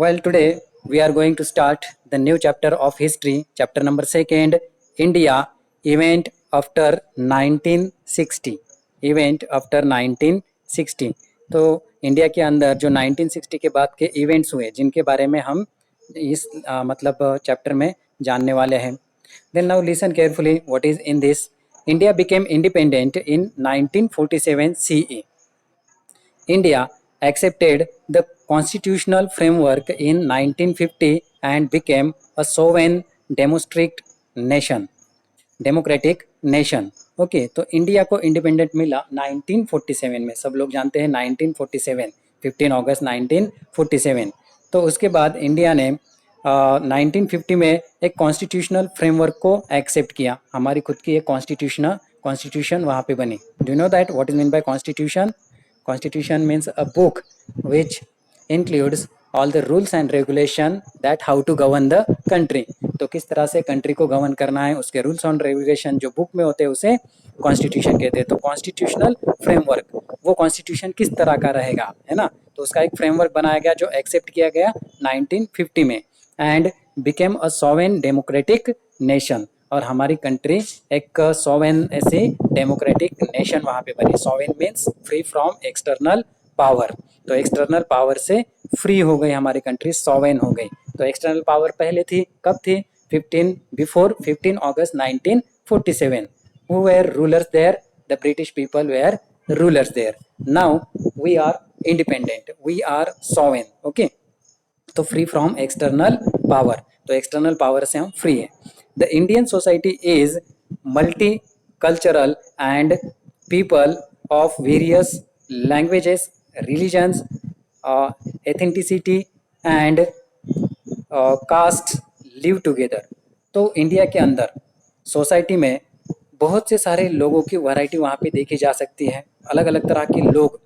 Well, today we are going to start the new chapter of history, chapter number second, India event after 1960. Event after 1960. तो India के अंदर जो 1960 के बाद के इवेंट्स हुए जिनके बारे में हम इस मतलब चैप्टर में जानने वाले हैं. Then now listen carefully what is in this. India became independent in 1947 CE. India accepted the constitutional framework in 1950 and became a sovereign nation. Democratic nation. Okay, तो इंडिया को इंडिपेंडेंट मिला 1947 में. सब लोग जानते हैं 1947, 15 अगस्त 1947. तो उसके बाद इंडिया ने 1950 में एक कॉन्स्टिट्यूशनल फ्रेमवर्क को एक्सेप्ट किया. हमारी खुद की एक कॉन्स्टिट्यूशन वहाँ पे बनी. Do you know that what is mean by constitution? Constitution means a book which includes all the rules and regulation that how to govern the country. तो किस तरह से कंट्री को गवर्न करना है, उसके रूल्स एंड रेगुलेशन जो book में होते हैं उसे कॉन्स्टिट्यूशन कहते हैं. तो कॉन्स्टिट्यूशनल फ्रेमवर्क, वो कॉन्स्टिट्यूशन किस तरह का रहेगा, है ना. तो उसका एक फ्रेमवर्क बनाया गया जो एक्सेप्ट किया गया 1950 में and became a sovereign democratic nation. और हमारी कंट्री एक सॉवरेन ऐसी डेमोक्रेटिक नेशन वहाँ पे बनी. Sovereign means free from external power. तो एक्सटर्नल पावर से फ्री हो गई हमारी कंट्री, सॉवरेन हो गई. तो एक्सटर्नल पावर पहले थी, कब थी? 15 अगस्त 1947. Who were rulers there? The British people were rulers there. Now we are independent, we are sovereign. Okay, तो फ्री फ्रॉम एक्सटर्नल पावर. तो एक्सटर्नल पावर से हम फ्री है. The Indian society is multi cultural and people of various languages, religions, authenticity and caste live together. तो India के अंदर society में बहुत से सारे लोगों की वैरायटी वहाँ पे देखी जा सकती है. अलग अलग तरह के लोग,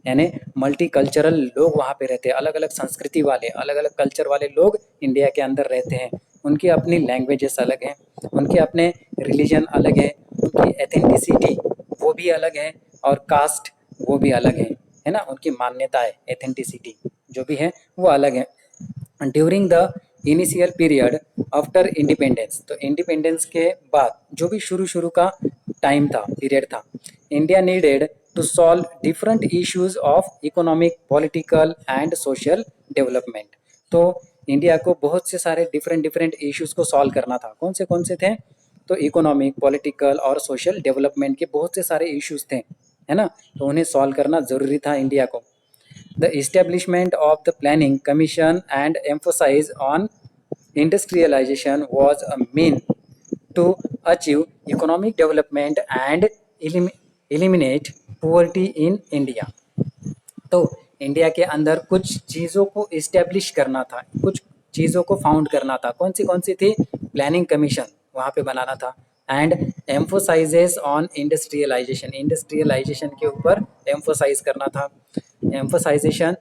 यानी मल्टी कल्चरल लोग वहाँ पे रहते हैं. अलग अलग संस्कृति वाले, अलग अलग कल्चर वाले लोग इंडिया के अंदर रहते हैं. उनकी अपनी लैंग्वेजेस अलग हैं, उनके अपने रिलीजन अलग है, उनकी एथेंटिसिटी वो भी अलग है, और कास्ट वो भी अलग है ना. उनकी मान्यताएं, एथेंटिसिटी जो भी है वो अलग है. During the initial period after independence, तो इंडिपेंडेंस के बाद जो भी शुरू का टाइम था, पीरियड था, India needed to solve different issues of economic, political and social development. तो इंडिया को बहुत से सारे डिफरेंट इश्यूज को सॉल्व करना था. कौन से थे? तो इकोनॉमिक, पॉलिटिकल और सोशल डेवलपमेंट के बहुत से सारे इश्यूज थे, है ना. तो उन्हें सॉल्व करना ज़रूरी था इंडिया को. The establishment of the Planning Commission and emphasis on industrialization was a mean to achieve economic development and eliminate poverty in India. तो इंडिया के अंदर कुछ चीज़ों को इस्टेब्लिश करना था, कुछ चीज़ों को फाउंड करना था. कौन सी थी? प्लानिंग कमीशन वहाँ पे बनाना था. एंड एम्फोसाइजेस ऑन इंडस्ट्रियलाइजेशन के ऊपर एम्फोसाइज करना था. Emphasisation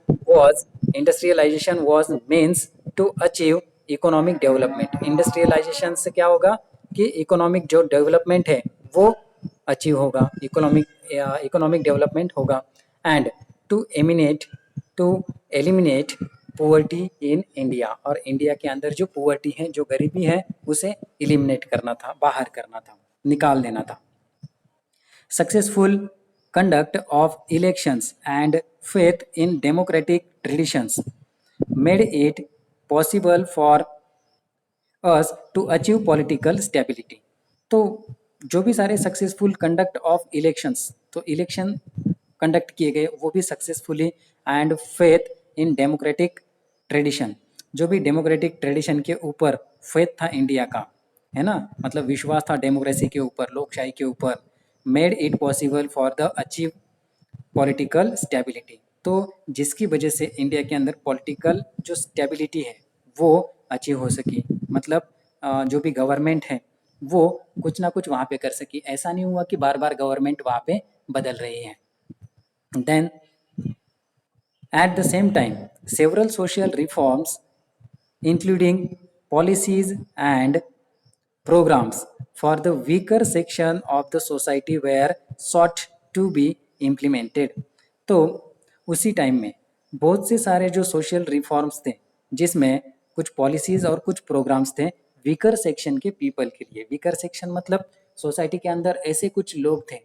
was means to achieve economic development. Industrialisation से क्या होगा कि इकोनॉमिक जो डेवलपमेंट है वो अचीव होगा, इकोनॉमिक डेवलपमेंट होगा. And to eliminate poverty in India, और इंडिया के अंदर जो पुअर्टी है, जो गरीबी है, उसे एलिमिनेट करना था, बाहर करना था, निकाल देना था. Successful conduct of elections and faith in democratic traditions made it possible for us to achieve political stability. तो जो भी सारे सक्सेसफुल कंडक्ट ऑफ इलेक्शंस, तो इलेक्शन कंडक्ट किए गए वो भी successfully, and faith in democratic tradition, जो भी डेमोक्रेटिक ट्रेडिशन के ऊपर फेथ था इंडिया का, है ना, मतलब विश्वास था डेमोक्रेसी के ऊपर, लोकशाही के ऊपर. Made it possible for the achieve political stability. तो जिसकी वजह से इंडिया के अंदर पॉलिटिकल जो स्टेबिलिटी है वो अचीव हो सकी. मतलब जो भी गवर्नमेंट है वो कुछ ना कुछ वहाँ पे कर सकी. ऐसा नहीं हुआ कि बार बार गवर्नमेंट वहाँ पे बदल रही है. Then at the same time several social reforms including policies and programs for the weaker section of the society were sought to be implemented. तो उसी टाइम में बहुत से सारे जो सोशल रिफॉर्म्स थे जिसमें कुछ पॉलिसीज और कुछ प्रोग्राम्स थे वीकर सेक्शन के पीपल के लिए। वीकर सेक्शन मतलब सोसाइटी के अंदर ऐसे कुछ लोग थे,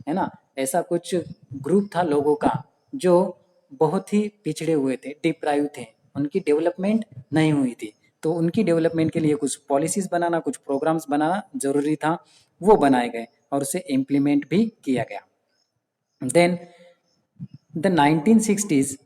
है ना, ऐसा कुछ ग्रुप था लोगों का जो बहुत ही पिछड़े हुए थे, डिप्राइव थे, उनकी डेवलपमेंट नहीं हुई थी। तो उनकी डेवलपमेंट के लिए कुछ पॉलिसीज बनाना, कुछ प्रोग्राम्स बनाना जरूरी था, वो बनाए गए और उसे इम्प्लीमेंट भी किया गया। Then the 1960s,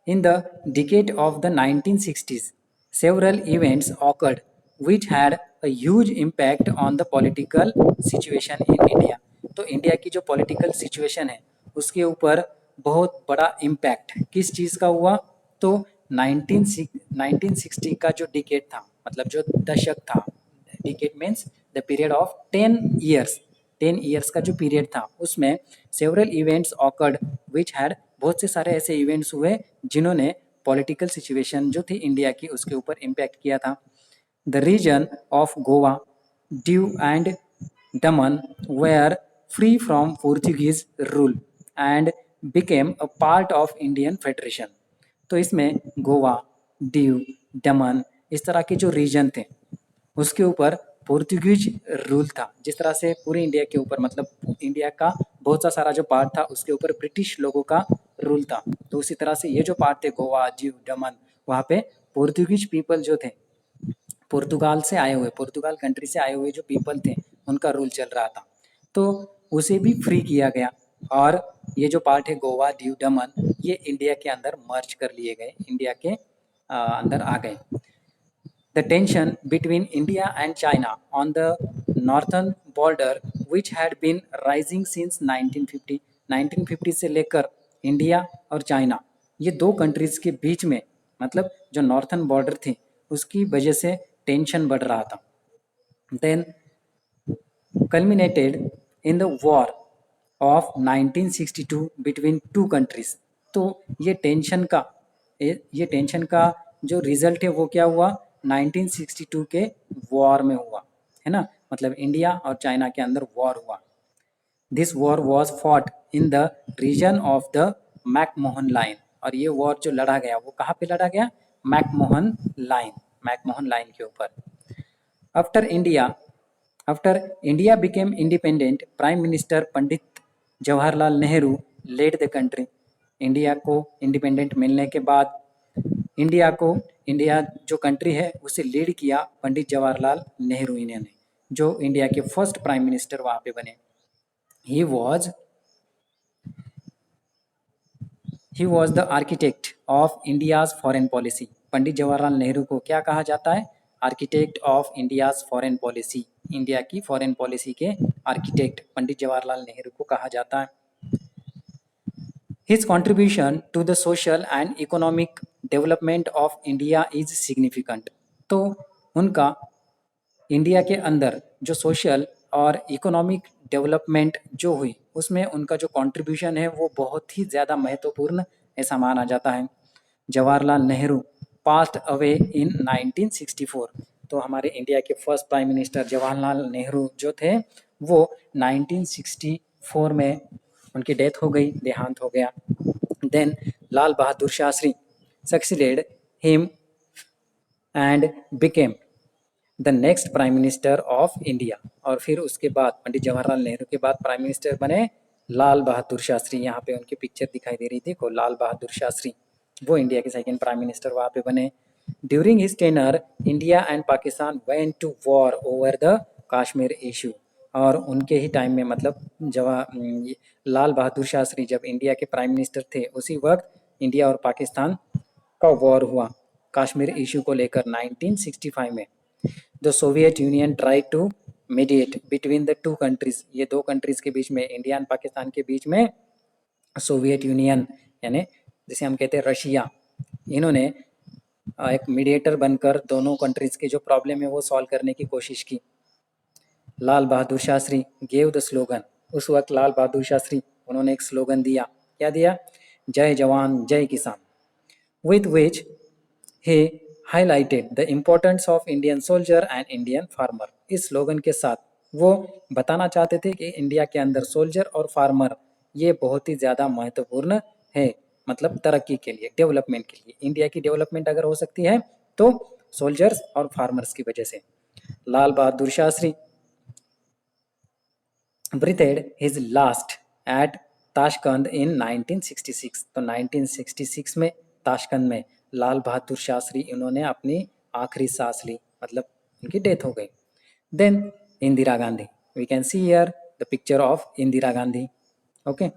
in the decade of the 1960s, several events occurred which had a huge impact on the political situation in India. तो इंडिया की जो पॉलिटिकल सिचुएशन है उसके ऊपर बहुत बड़ा इम्पैक्ट किस चीज़ का हुआ? तो 1960 का जो डिकेड था, मतलब जो दशक था, decade means the period of 10 years, 10 years का जो पीरियड था उसमें several events awkward which had, बहुत से सारे ऐसे इवेंट्स हुए जिन्होंने पॉलिटिकल सिचुएशन जो थी इंडिया की उसके ऊपर इम्पैक्ट किया था। The region of Goa, Diu and Daman were free from Portuguese rule and became a part of Indian federation. तो इसमें गोवा, दीव, दमन, इस तरह के जो रीजन थे उसके ऊपर पोर्तुगीज रूल था। जिस तरह से पूरे इंडिया के ऊपर, मतलब इंडिया का बहुत सा सारा जो पार्ट था उसके ऊपर ब्रिटिश लोगों का रूल था, तो उसी तरह से ये जो पार्ट थे गोवा, दीव, दमन, वहाँ पे पोर्तुगीज पीपल जो थे, पुर्तगाल से आए हुए, पुर्तगाल कंट्री से आए हुए जो पीपल थे उनका रूल चल रहा था, तो उसे भी फ्री किया गया। और ये जो पार्ट है गोवा, दीव, दमन, ये इंडिया के अंदर मर्ज कर लिए गए, इंडिया के अंदर आ गए। The tension between India and China on the northern border, which had been rising since 1950, 1950 से लेकर इंडिया और चाइना, ये दो कंट्रीज के बीच में, मतलब जो नॉर्थन बॉर्डर थी उसकी वजह से टेंशन बढ़ रहा था। Then culminated in the war of 1962 between two countries। तो ये टेंशन का जो रिजल्ट है वो क्या हुआ? 1962 के वॉर में हुआ, है ना, मतलब इंडिया और चाइना के अंदर वॉर हुआ। This war was fought in the region of the McMahon line, और ये वॉर जो लड़ा गया वो कहाँ पे लड़ा गया? मैकमोहन लाइन, मैकमोहन लाइन के ऊपर। After India After India became independent, Prime Minister Pandit Jawaharlal Nehru led the country। India को इंडिपेंडेंट मिलने के बाद इंडिया जो कंट्री है उसे लीड किया पंडित जवाहरलाल नेहरू इन्होंने, जो इंडिया के फर्स्ट प्राइम मिनिस्टर वहाँ पे बने। He was the architect of India's foreign policy. Pandit Jawaharlal Nehru को क्या कहा जाता है? Architect of India's foreign policy. India की फॉरेन पॉलिसी के आर्किटेक्ट पंडित जवाहरलाल नेहरू को कहा जाता है। His contribution to the social and economic development of India is significant. तो उनका इंडिया के अंदर जो सोशल और इकोनॉमिक डेवलपमेंट जो हुई उसमें उनका जो कंट्रीब्यूशन है वो बहुत ही ज़्यादा महत्वपूर्ण ऐसा माना जाता है। Jawaharlal Nehru passed away in 1964। तो हमारे इंडिया के first prime minister Jawaharlal Nehru जो थे वो 1964 में उनकी डेथ हो गई, देहांत हो गया। Then Lal Bahadur Shastri succeeded him and became the next prime minister of India. और फिर उसके बाद पंडित जवाहरलाल नेहरू के बाद प्राइम मिनिस्टर बने लाल बहादुर शास्त्री। यहाँ पे उनकी पिक्चर दिखाई दे रही थी को लाल बहादुर शास्त्री, वो इंडिया के सेकंड प्राइम मिनिस्टर वहाँ पे बने। During his tenure India and Pakistan went to war over the Kashmir issue. और उनके ही टाइम में, मतलब लाल बहादुर शास्त्री जब इंडिया के प्राइम मिनिस्टर थे उसी वक्त इंडिया और पाकिस्तान का वॉर हुआ कश्मीर इशू को लेकर 1965 में। The Soviet Union try to mediate between the two countries. ये दो कंट्रीज के बीच में, इंडिया एंड पाकिस्तान के बीच में सोवियत यूनियन यानी जिसे हम कहते हैं रशिया, इन्होंने एक मीडिएटर बनकर दोनों कंट्रीज के जो प्रॉब्लम है वो सॉल्व करने की कोशिश की। लाल Bahadur Shastri gave the slogan. उस वक्त लाल बहादुर शास्त्री उन्होंने एक स्लोगन दिया। क्या दिया? जय जवान जय किसान। With which he highlighted the importance of Indian soldier and Indian farmer। इस स्लोगन के साथ वो बताना चाहते थे कि इंडिया के अंदर सोल्जर और फार्मर ये बहुत ही ज़्यादा महत्वपूर्ण है। मतलब तरक्की के लिए, डेवलपमेंट के लिए। इंडिया की डेवलपमेंट अगर हो सकती है तो सोल्जर्स और फार्मर्स की वजह से। Lal Bahadur Shastri breathed his last at Tashkent in 1966। तो 1966 में ताशकंद में लाल बहादुर शास्त्री इन्होंने अपनी आखिरी सांस ली, मतलब उनकी डेथ हो गई। Then Indira Gandhi, we can see here the picture of Indira Gandhi. Okay,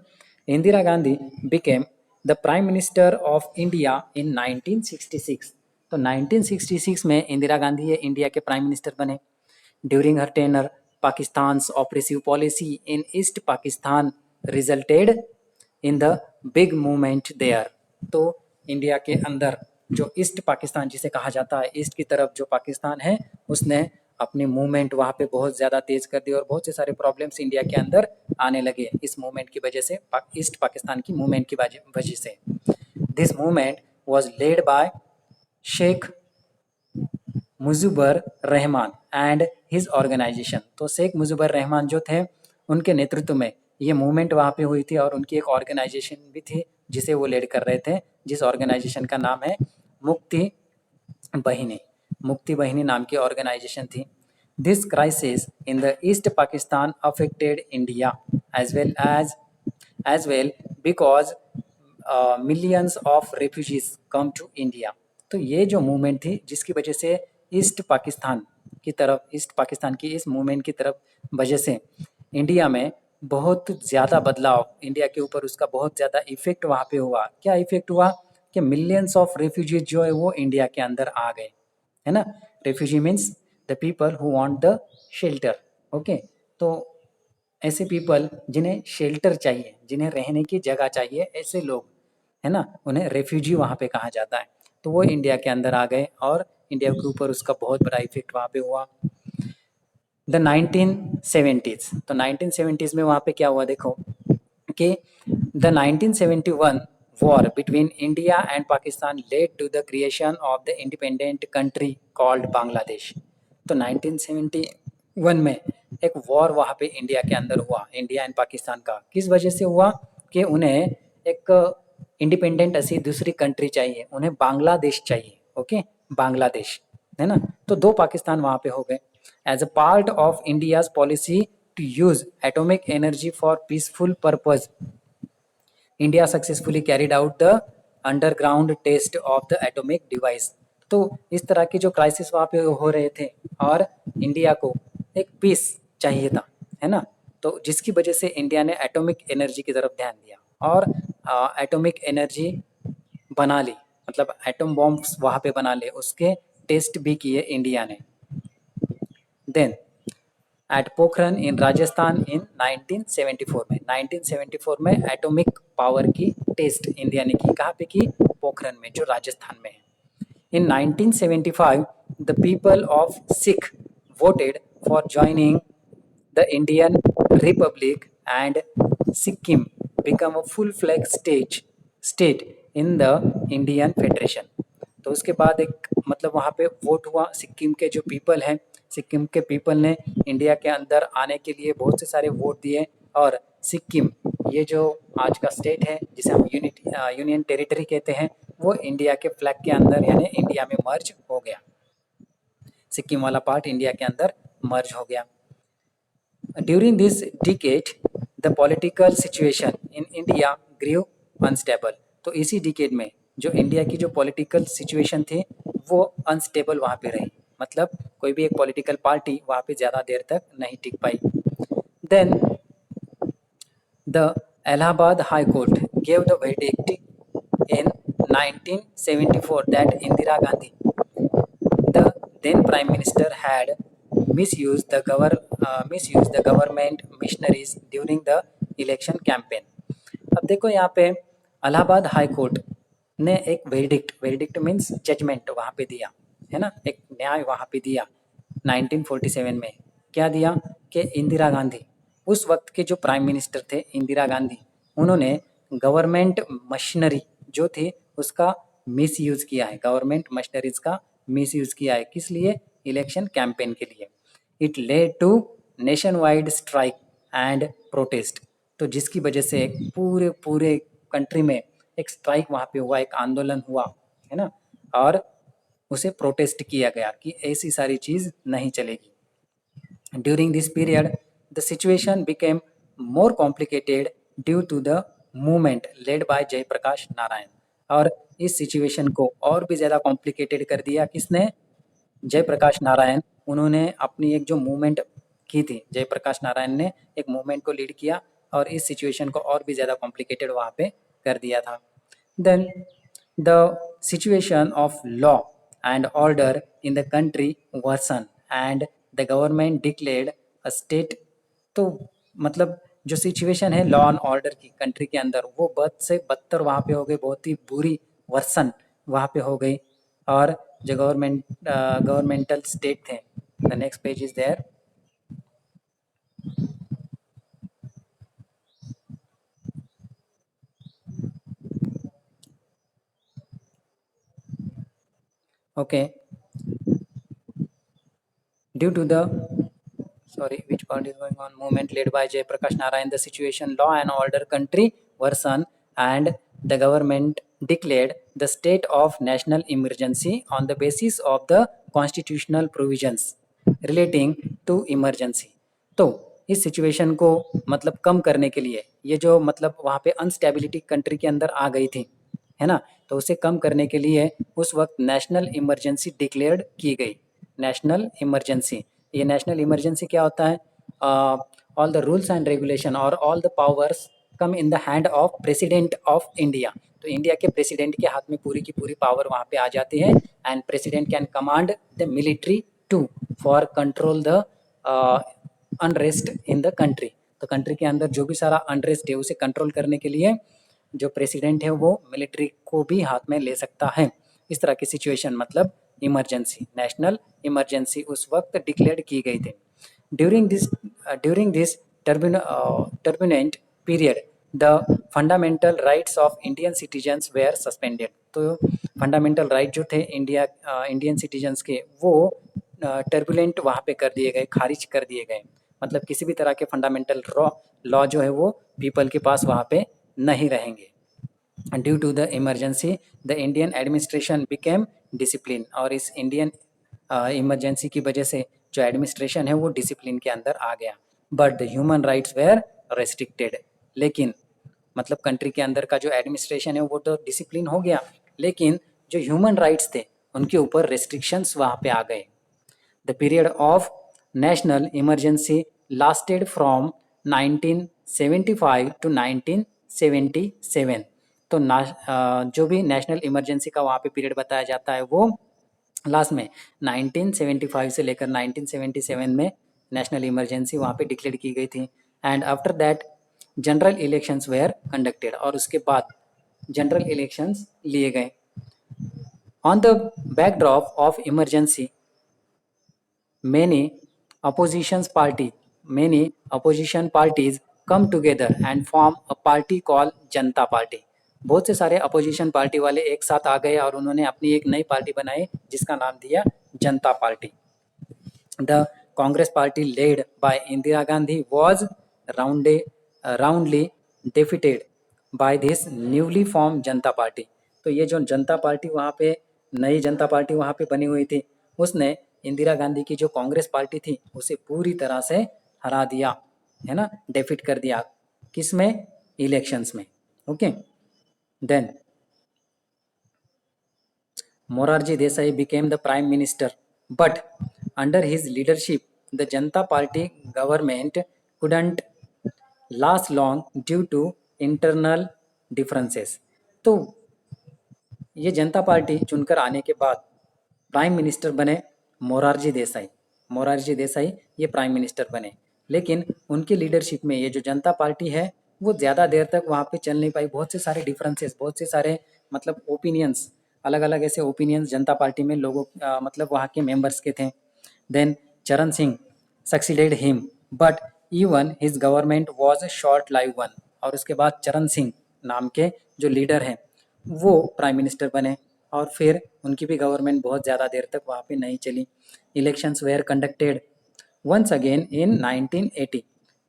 Indira Gandhi became the prime minister of India in 1966। तो 1966 में इंदिरा गांधी ये इंडिया के प्राइम मिनिस्टर बने। During her tenure, Pakistan's oppressive policy in East Pakistan resulted in the big movement there। तो India के अंदर जो east Pakistan जिसे कहा जाता है, ईस्ट की तरफ जो पाकिस्तान है, उसने अपनी मूवमेंट वहाँ पे बहुत ज़्यादा तेज़ कर दी और बहुत से सारे प्रॉब्लम्स इंडिया के अंदर आने लगे इस मूवमेंट की वजह से, ईस्ट पाकिस्तान की मूवमेंट की वजह से। This movement was led by Sheikh Mujibur Rahman and his organisation. तो शेख मुजिबर रहमान जो थे, उनके नेतृत्व में ये मूवमेंट वहाँ पे हुई थी और उनकी एक ऑर्गेनाइजेशन भी थी जिसे वो लीड कर रहे थे, जिस ऑर्गेनाइजेशन का नाम है मुक्ति बहिनी। मुक्ति बहिनी नाम की ऑर्गेनाइजेशन थी। This crisis in the east Pakistan affected India as well because millions of refugees come to India. तो ये जो मूवमेंट थी जिसकी वजह से ईस्ट पाकिस्तान की तरफ, ईस्ट पाकिस्तान की इस मूवमेंट की तरफ वजह से इंडिया में बहुत ज़्यादा बदलाव, इंडिया के ऊपर उसका बहुत ज़्यादा इफेक्ट वहाँ पे हुआ। क्या इफेक्ट हुआ कि मिलियंस ऑफ रेफ्यूजीज जो है वो इंडिया के अंदर आ गए, है ना। Refugee means the people who want the shelter. Okay, तो ऐसे पीपल जिन्हें शेल्टर चाहिए, जिन्हें रहने की जगह चाहिए, ऐसे लोग, है ना, उन्हें रेफ्यूजी वहाँ पे कहा जाता है। तो वो इंडिया के अंदर आ गए और इंडिया के ऊपर उसका बहुत बड़ा इफेक्ट वहाँ पे हुआ। द 1970s, तो 1970s में वहाँ पे क्या हुआ देखो कि the 1971 war between India and Pakistan led to the creation of the independent country called Bangladesh. तो 1971 में एक वॉर वहाँ पे इंडिया के अंदर हुआ, इंडिया एंड पाकिस्तान का। किस वजह से हुआ कि उन्हें एक इंडिपेंडेंट ऐसी दूसरी कंट्री चाहिए, उन्हें बांग्लादेश चाहिए। ओके, बांग्लादेश, है ना। तो दो पाकिस्तान वहाँ पे हो गए। As a part of India's policy to use atomic energy for peaceful purpose, India successfully carried out the underground test of the atomic device. तो इस तरह की जो क्राइसिस वहाँ पे हो रहे थे और इंडिया को एक पीस चाहिए था, है ना। तो जिसकी वजह से इंडिया ने एटॉमिक एनर्जी की तरफ ध्यान दिया और एटॉमिक एनर्जी बना ली, मतलब एटम बॉम्ब्स वहाँ पे बना ले, उसके टेस्ट भी किए इंडिया ने। देन एट पोखरन इन राजस्थान इन 1974 में, 1974 में एटॉमिक पावर की टेस्ट इंडिया ने की। कहाँ पे की? पोखरन में, जो राजस्थान में है। In 1975, the people of Sikh voted for joining the Indian Republic and Sikkim become a full-fledged state in the Indian Federation। तो उसके बाद एक मतलब वहाँ पे वोट हुआ, सिक्किम के जो पीपल हैं, सिक्किम के पीपल ने इंडिया के अंदर आने के लिए बहुत से सारे वोट दिए और सिक्किम, ये जो आज का स्टेट है जिसे हम यूनियन टेरिटरी कहते हैं, वो इंडिया के फ्लैग के अंदर यानी इंडिया में मर्ज हो गया। सिक्किम वाला पार्ट इंडिया के अंदर मर्ज हो गया। During this decade the political situation in India grew unstable. तो इसी डिकेड में जो इंडिया की जो पॉलिटिकल सिचुएशन थी वो अनस्टेबल वहाँ पे रही, मतलब कोई भी एक पॉलिटिकल पार्टी वहाँ पे ज़्यादा देर तक नहीं टिक पाई। Then the Allahabad High Court gave the verdict in 1974 that Indira Gandhi, the then Prime Minister, had misused the government machineries during the election campaign। अब देखो यहाँ पे इलाहाबाद हाई कोर्ट ने एक वेरिडिक्ट मीन्स जजमेंट वहाँ पे दिया, है ना, एक न्याय वहाँ पे दिया 1947 में। क्या दिया कि इंदिरा गांधी, उस वक्त के जो प्राइम मिनिस्टर थे इंदिरा गांधी, उन्होंने गवर्नमेंट मशीनरी जो थी उसका मिसयूज़ किया है, गवर्नमेंट मशीनरीज का मिसयूज़ किया है। किस लिए? इलेक्शन कैंपेन के लिए। It led to nation wide strike and protest. तो जिसकी वजह से पूरे कंट्री में एक स्ट्राइक वहाँ पे हुआ, एक आंदोलन हुआ, है ना, और उसे प्रोटेस्ट किया गया कि ऐसी सारी चीज़ नहीं चलेगी. During this period, the situation became more complicated due to the movement led by Jayaprakash Narayan. और इस सिचुएशन को और भी ज़्यादा कॉम्प्लिकेटेड कर दिया किसने? जयप्रकाश नारायण. उन्होंने अपनी एक जो मूवमेंट की थी, जयप्रकाश नारायण ने एक मूवमेंट को लीड किया और इस सिचुएशन को और भी ज़्यादा कॉम्प्लिकेटेड वहाँ पे कर दिया था. Then the situation of law and order in the country worsened and the government declared a state. तो मतलब जो सिचुएशन है लॉ एंड ऑर्डर की कंट्री के अंदर वो बद से बदतर वहाँ पे हो गई, बहुत ही बुरी वर्सन वहाँ पे हो गई. और जो गवर्नमेंटल स्टेट थे, the next page is there. Okay, due to the which part is going on? Movement led by Jay Prakash Narayan, the situation law and order country worsen and the government declared the state of national emergency on the basis of the constitutional provisions relating to emergency. तो इस situation को मतलब कम करने के लिए ये जो मतलब वहाँ पे अनस्टेबिलिटी कंट्री के अंदर आ गई थी, है ना, तो उसे कम करने के लिए उस वक्त नेशनल इमरजेंसी डिक्लेयर्ड की गई. नेशनल इमरजेंसी, ये नेशनल इमरजेंसी क्या होता है? All the rules and regulation और all the powers come in the hand of president of India. तो इंडिया के प्रेसिडेंट के हाथ में पूरी की पूरी पावर वहाँ पे आ जाती है and president can command the military to for control the unrest in the country. तो कंट्री के अंदर जो भी सारा अनरेस्ट है उसे कंट्रोल करने के लिए जो प्रेसिडेंट है वो मिलिट्री को भी हाथ में ले सकता है. इस तरह की सिचुएशन मतलब इमरजेंसी, नेशनल इमरजेंसी उस वक्त डिक्लेयर की गई थी. During this turbulent period the fundamental rights of Indian citizens were suspended. तो फंडामेंटल राइट जो थे इंडियन सिटीजन्स के वो टर्बुलेंट वहाँ पे कर दिए गए, खारिज कर दिए गए. मतलब किसी भी तरह के फंडामेंटल लॉ जो है वो पीपल के पास वहाँ पे नहीं रहेंगे. Due to the emergency the Indian administration became discipline. और इस इंडियन इमरजेंसी की वजह से जो एडमिनिस्ट्रेशन है वो डिसिप्लिन के अंदर आ गया. But the human rights were restricted. लेकिन मतलब कंट्री के अंदर का जो एडमिनिस्ट्रेशन है वो तो डिसिप्लिन हो गया, लेकिन जो ह्यूमन राइट्स थे उनके ऊपर रेस्ट्रिक्शंस वहाँ पे आ गए. The period of national emergency lasted from 1975 to 1977. तो जो भी नेशनल इमरजेंसी का वहाँ पे पीरियड बताया जाता है वो लास्ट में 1975 से लेकर 1977 में नेशनल इमरजेंसी वहाँ पे डिक्लेयर की गई थी. And after that general elections were conducted. और उसके बाद जनरल इलेक्शंस लिए गए. On the backdrop of emergency many opposition parties come together and form a party called Janata party. बहुत से सारे अपोजिशन पार्टी वाले एक साथ आ गए और उन्होंने अपनी एक नई पार्टी बनाई जिसका नाम दिया जनता party. The Congress party led by Indira Gandhi was roundly defeated by this newly form Janata party. तो ये जो जनता पार्टी वहाँ पे नई जनता पार्टी वहाँ पे बनी हुई थी उसने इंदिरा गांधी की जो कांग्रेस पार्टी थी उसे पूरी तरह से हरा दिया, है ना, डिफीट कर दिया. किसमें? इलेक्शंस में. Okay. Then Morarji Desai became the prime minister but under his leadership the Janata party government couldn't last long due to internal differences. तो ये जनता पार्टी चुनकर आने के बाद प्राइम मिनिस्टर बने मोरारजी देसाई ये प्राइम मिनिस्टर बने. लेकिन उनकी लीडरशिप में ये जो जनता पार्टी है वो ज़्यादा देर तक वहाँ पे चल नहीं पाई. बहुत से सारे डिफरेंसेस, बहुत से सारे मतलब ओपिनियंस, अलग अलग ऐसे ओपिनियंस जनता पार्टी में लोगों मतलब वहाँ के मेंबर्स के थे. देन चरण Singh succeeded him but even his government was a short live one. और उसके बाद चरण सिंह नाम के जो लीडर हैं वो प्राइम मिनिस्टर बने और फिर उनकी भी गवर्नमेंट बहुत ज़्यादा देर तक वहाँ पे नहीं चली. Elections were conducted once again in 1980.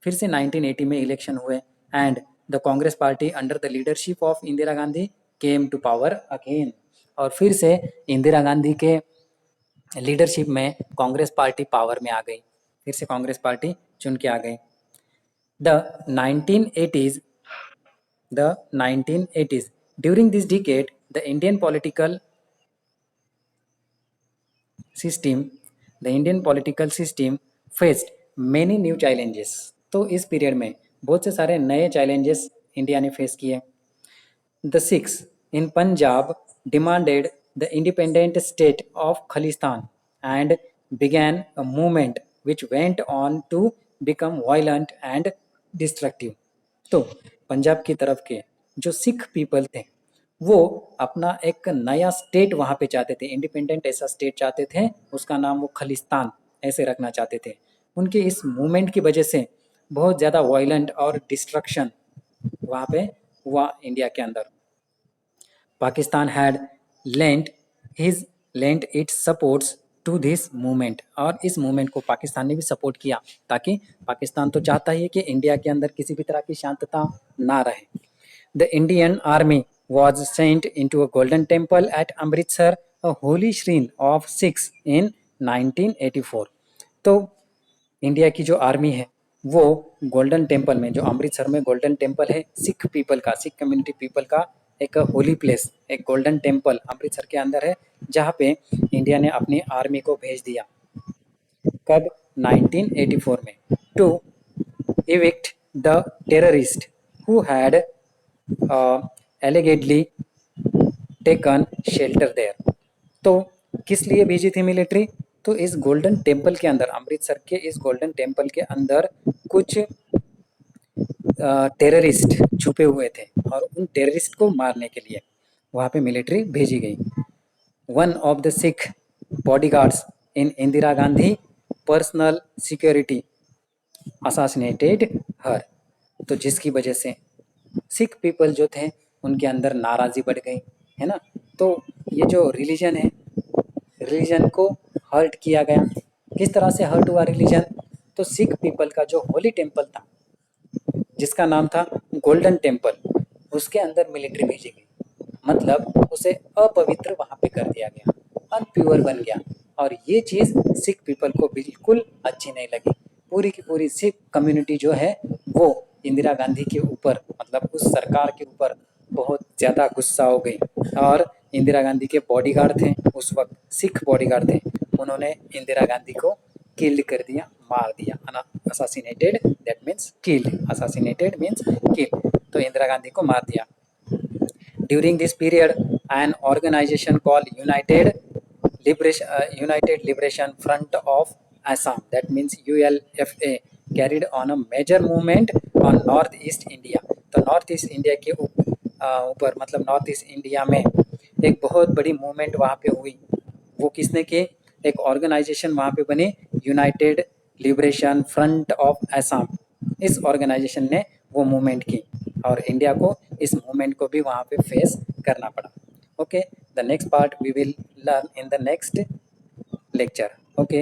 फिर से 1980 में इलेक्शन हुए and the Congress party under the leadership of Indira Gandhi came to power again. और फिर से इंदिरा गांधी के लीडरशिप में कांग्रेस पार्टी पावर में आ गई, फिर से कांग्रेस पार्टी चुन के आ गई। The 1980s the 1980s, during this decade the Indian political system the Indian political system faced many new challenges। तो इस पीरियड में बहुत से सारे नए चैलेंजेस इंडिया ने फेस किए। The Sikhs in Punjab demanded the independent state of Khalistan and began a movement which went on to become violent and destructive। तो पंजाब की तरफ के जो सिख पीपल थे वो अपना एक नया स्टेट वहाँ पे चाहते थे, इंडिपेंडेंट ऐसा स्टेट चाहते थे, उसका नाम वो खलिस्तान ऐसे रखना चाहते थे। उनके इस मूवमेंट की वजह से बहुत ज़्यादा वायलेंट और डिस्ट्रक्शन वहाँ पे हुआ इंडिया के अंदर। Pakistan had lent its supports to this movement, और इस मूवमेंट को पाकिस्तान ने भी सपोर्ट किया, ताकि पाकिस्तान तो चाहता ही है कि इंडिया के अंदर किसी भी तरह की शांतता ना रहे। The Indian army was sent into a Golden Temple at Amritsar, a holy shrine of Sikhs in 1984। तो इंडिया की जो आर्मी है वो गोल्डन टेम्पल में, जो अमृतसर में गोल्डन टेम्पल है सिख पीपल का, सिख कम्युनिटी पीपल का एक होली प्लेस, एक गोल्डन टेम्पल अमृतसर के अंदर है, जहाँ पे इंडिया ने अपनी आर्मी को भेज दिया। कब? 1984 में, to evict the terrorist who had allegedly taken shelter there। तो किस लिए भेजी थी मिलिट्री? तो इस गोल्डन टेम्पल के अंदर, अमृतसर के इस गोल्डन टेम्पल के अंदर कुछ टेररिस्ट छुपे हुए थे, और उन टेररिस्ट को मारने के लिए वहाँ पे मिलिट्री भेजी गई। One of the Sikh bodyguards in Indira Gandhi personal security assassinated her. तो जिसकी वजह से सिख पीपल जो थे उनके अंदर नाराज़ी बढ़ गई, है ना। तो ये जो रिलीजन है, रिलीजन को हर्ट किया गया। किस तरह से हर्ट हुआ रिलीजन? तो सिख पीपल का जो होली टेम्पल था, जिसका नाम था गोल्डन टेम्पल, उसके अंदर मिलिट्री भेजी गई, मतलब उसे अपवित्र वहाँ पे कर दिया गया, अनप्योर बन गया। और ये चीज़ सिख पीपल को बिल्कुल अच्छी नहीं लगी। पूरी की पूरी सिख कम्युनिटी जो है वो इंदिरा गांधी के ऊपर, मतलब उस सरकार के ऊपर बहुत ज़्यादा गुस्सा हो गई। और इंदिरा गांधी के बॉडीगार्ड थे उस वक्त, सिख बॉडीगार्ड थे, उन्होंने इंदिरा गांधी को किल्ड कर दिया, मार दिया। Assassinated that means killed, assassinated means kill. तो इंदिरा गांधी को मार दिया। During this period an organisation called United Liberation Front of Assam, that means ULFA, carried on a major movement on North East India। तो north east India के ऊपर, मतलब north east India में एक बहुत बड़ी मूवमेंट वहाँ पे हुई। वो किसने की? एक ऑर्गेनाइजेशन वहाँ पे बनी, United liberation front of Assam. इस ऑर्गेनाइजेशन ने वो मूवमेंट की, और इंडिया को इस मूवमेंट को भी वहाँ पे फेस करना पड़ा। Okay, the next part we will learn in the next lecture। Okay,